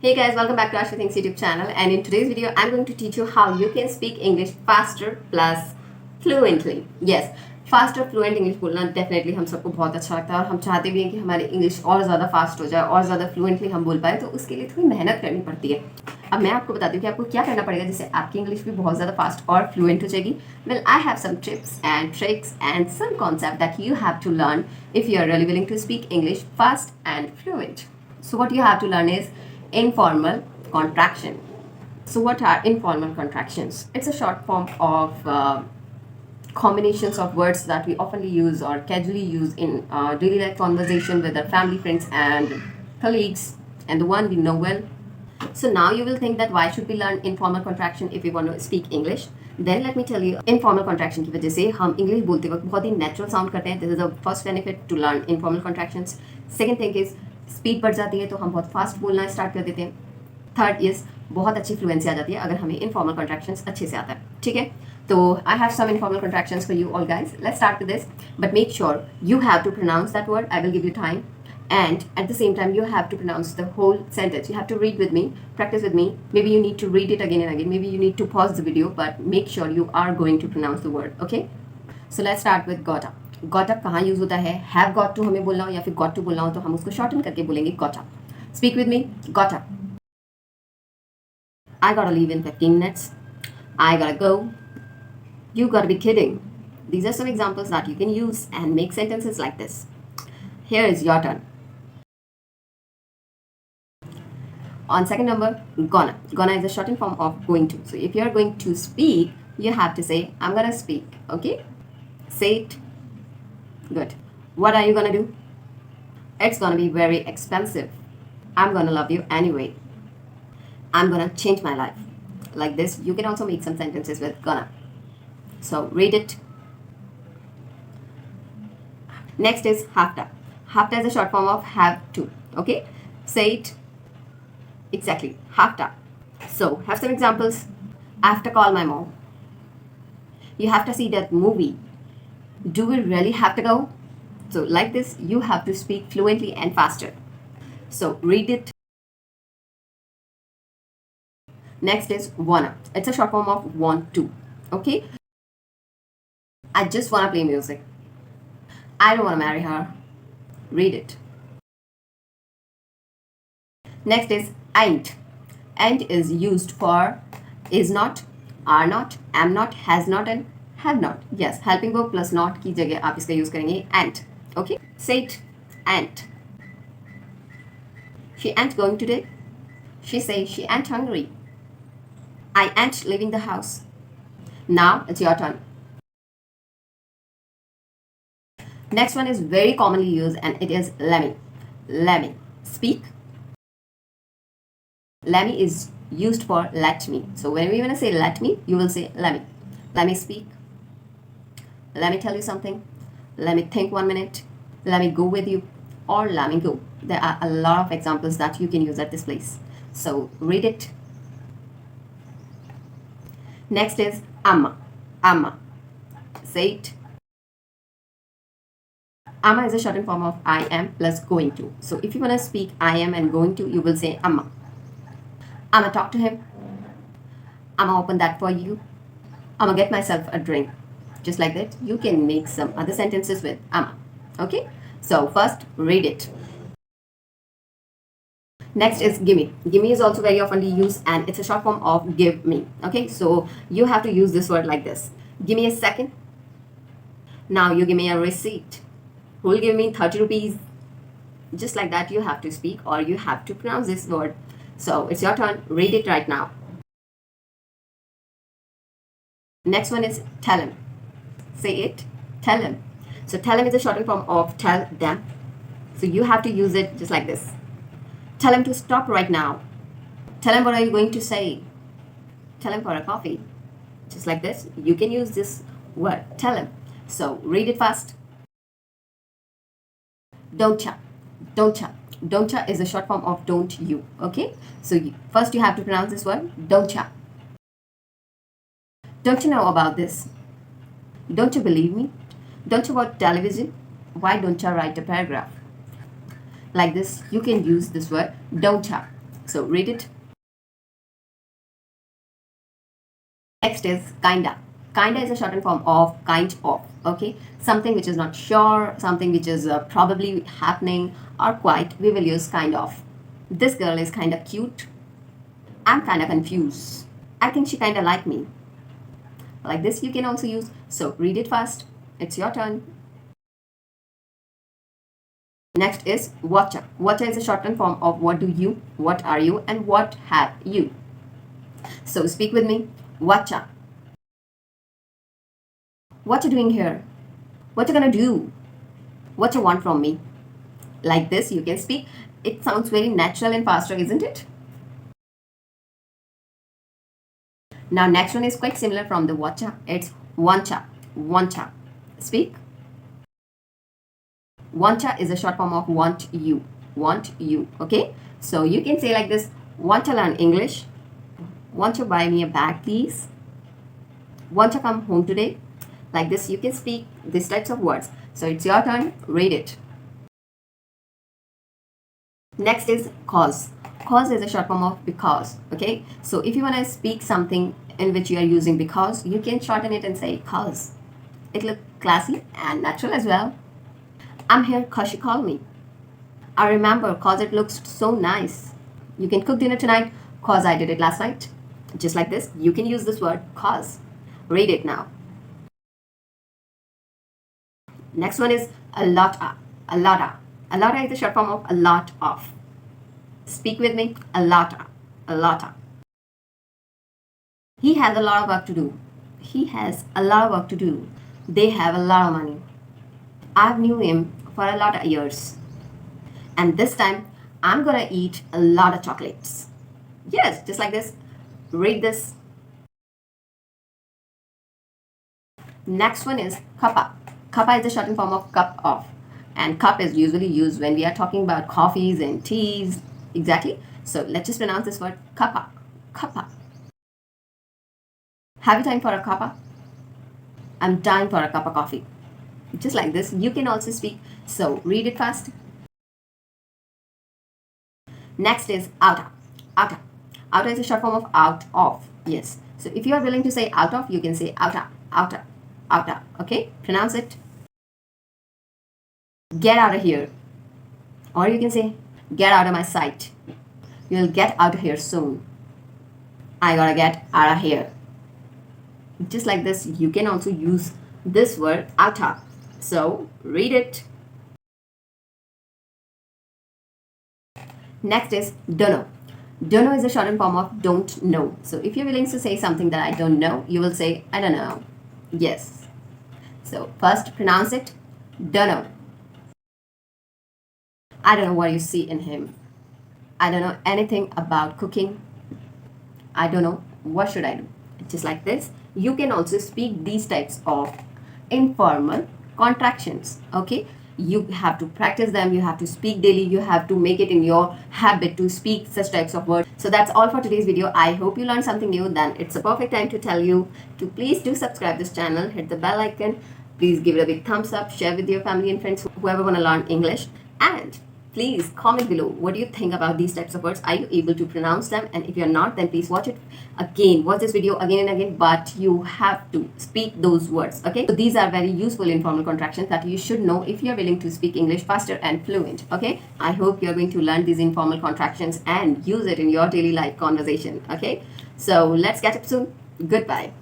Hey guys, welcome back to Ashwa Things YouTube channel, and in today's video I'm going to teach you how you can speak English faster plus fluently. Yes, fast और fluent English बोलना definitely हम सबको बहुत अच्छा लगता है और हम चाहते भी हैं कि हमारी इंग्लिश और ज़्यादा फास्ट हो जाए और ज़्यादा फ्लुएंटली हम बोल पाए, तो उसके लिए थोड़ी मेहनत करनी पड़ती है। अब मैं आपको बताती हूँ कि आपको क्या करना पड़ेगा जिससे आपकी इंग्लिश भी बहुत ज़्यादा फास्ट और फ्लुएंट हो जाएगी। Well, I have some tips and tricks and some concept that you have to learn if you are really willing to speak English fast and fluent. So what you have to learn is informal contraction. So what are informal contractions? It's a short form of combinations of words that we often use or casually use in daily life conversation with our family, friends and colleagues, and the one we know well. So now you will think that why should we learn informal contraction if we want to speak English? Then let me tell you, informal contraction की वजह से हम English बोलते वक्त बहुत ही natural sound करते हैं. This is the first benefit to learn informal contractions. Second thing is speed बढ़ जाती है तो हम बहुत फास्ट बोलना स्टार्ट कर देते हैं. थर्ड इज बहुत अच्छी फ्लुएंसी आ जाती है अगर हमें इनफॉर्मल कॉन्ट्रैक्शंस अच्छे से आता है. ठीक है, तो I have some informal contractions for you all guys. Let's start with this, but make sure you have to pronounce that word. I will give you time, and at the same time you have to pronounce the whole sentence. You have to read with me, practice with me. Maybe you need to read it again and again, maybe you need to pause the video, but make sure you are going to pronounce the word. Okay, so let's start with gotta. Got up कहाँ use होता है? Have got to हमें बोलना हो या फिर got to बोलना हो तो हम उसको शॉर्टन करके बोलेंगे got up. Speak with me, got up. I gotta leave in 15 minutes. I gotta go. You gotta be kidding. These are some examples that you can use and make sentences like this. Here is your turn. On second number, gonna. Gonna is a shortened form of going to. So if you are going to speak, you have to say I'm gonna speak. Okay? Say it. Good. What are you gonna do? It's gonna be very expensive. I'm gonna love you anyway. I'm gonna change my life. Like this, you can also make some sentences with gonna. So read it. Next is have to. Have to is a short form of have to. Okay? Say it. Exactly. Have to. So have some examples. I have to call my mom. You have to see that movie. Do we really have to go? So like this, you have to speak fluently and faster. So read it. Next is wanna. It's a short form of want to. Okay? I just wanna play music. I don't wanna marry her. Read it. Next is ain't. Ain't is used for is not, are not, am not, has not and have not. Yes, helping verb plus not की जगह आप इसका use करेंगे ain't. Okay? Say it. Ain't. She ain't going today. She says she ain't hungry. I ain't leaving the house. Now it's your turn. Next one is very commonly used and it is Lemme. Lemme. Speak. Lemme is used for let me. So whenever you want to say let me, you will say Lemme. Let me speak. Let me tell you something. Let me think 1 minute. Let me go with you. Or let me go. There are a lot of examples that you can use at this place. So read it. Next is amma. Amma. Say it. Amma is a shortened form of I am plus going to. So if you want to speak I am and going to, you will say amma. I'ma talk to him. I'ma open that for you. I'ma get myself a drink. Just like that, you can make some other sentences with amma. Okay? So first, read it. Next is gimme. Gimme is also very often used and it's a short form of give me. Okay? So you have to use this word like this. Give me a second. Now you give me a receipt. Who will give me 30 rupees? Just like that, you have to speak or you have to pronounce this word. So it's your turn. Read it right now. Next one is tell him. Say it. Tell him. So tell him is a shortened form of tell them. So you have to use it just like this. Tell him to stop right now. Tell him what are you going to say. Tell him for a coffee. Just like this. You can use this word. Tell him. So read it fast. Don'tcha. Don'tcha. Don'tcha is a short form of don't you. Okay? So first you have to pronounce this word. Don'tcha. Don't you know about this? Don't you believe me? Don't you watch television? Why don't you write a paragraph? Like this, you can use this word, don't you. So read it. Next is kinda. Kinda is a shortened form of kind of, okay? Something which is not sure, something which is probably happening or quite, we will use kind of. This girl is kinda cute. I'm kinda confused. I think she kinda like me. Like this you can also use. So read it fast. It's your turn. Next is Whatcha. Whatcha is a shortened form of what do you, what are you, and what have you. So speak with me. Whatcha. What you doing here? What you gonna do? What you want from me? Like this you can speak. It sounds very natural and faster, isn't it? Now next one is quite similar from the Whatcha. It's Wantcha. Wantcha. Speak. Wantcha is a short form of want you. Want you. Okay? So you can say like this. Want to learn English? Want to buy me a bag, please? Want to come home today? Like this you can speak these types of words. So it's your turn. Read it. Next is cause. Cause is a short form of because. Okay? So if you want to speak something in which you are using because, you can shorten it and say cause. It looks classy and natural as well. I'm here cause she called me. I remember cause it looks so nice. You can cook dinner tonight cause I did it last night. Just like this, you can use this word cause. Read it now. Next one is a lotta. A lotta. A lotta is the short form of a lot of. Speak with me. A lotta. A lotta. He has a lot of work to do. He has a lot of work to do. They have a lot of money. I've knew him for a lot of years. And this time, I'm gonna eat a lot of chocolates. Yes, just like this. Read this. Next one is cuppa. Cuppa is the shortened form of cup of. And cup is usually used when we are talking about coffees and teas. Exactly. So let's just pronounce this word cuppa. Cuppa. Have you time for a cuppa? I'm dying for a cup of coffee. Just like this, you can also speak. So read it fast. Next is outta. Outta. Outta is a short form of out of. Yes. So if you are willing to say out of, you can say outta. Outta. Outta. Okay? Pronounce it. Get out of here. Or you can say, get out of my sight. You'll get out of here soon. I gotta get out of here. Just like this, you can also use this word outta. So read it. Next is dunno. Dunno is a shortened form of don't know. So if you're willing to say something that I don't know, you will say I don't know. Yes. So first pronounce it. Dunno. I don't know what you see in him. I don't know anything about cooking. I don't know what should I do. Just like this, you can also speak these types of informal contractions. Okay, you have to practice them, you have to speak daily, you have to make it in your habit to speak such types of words. So that's all for today's video. I hope you learned something new. Then it's a perfect time to tell you to please do subscribe this channel, hit the bell icon, please give it a big thumbs up, share with your family and friends, whoever want to learn English, and please comment below what do you think about these types of words. Are you able to pronounce them? And if you're not, then please watch it again. Watch this video again and again, but you have to speak those words. Okay, so these are very useful informal contractions that you should know if you're willing to speak English faster and fluent. Okay, I hope you're going to learn these informal contractions and use it in your daily life conversation. Okay, so let's catch up soon. Goodbye.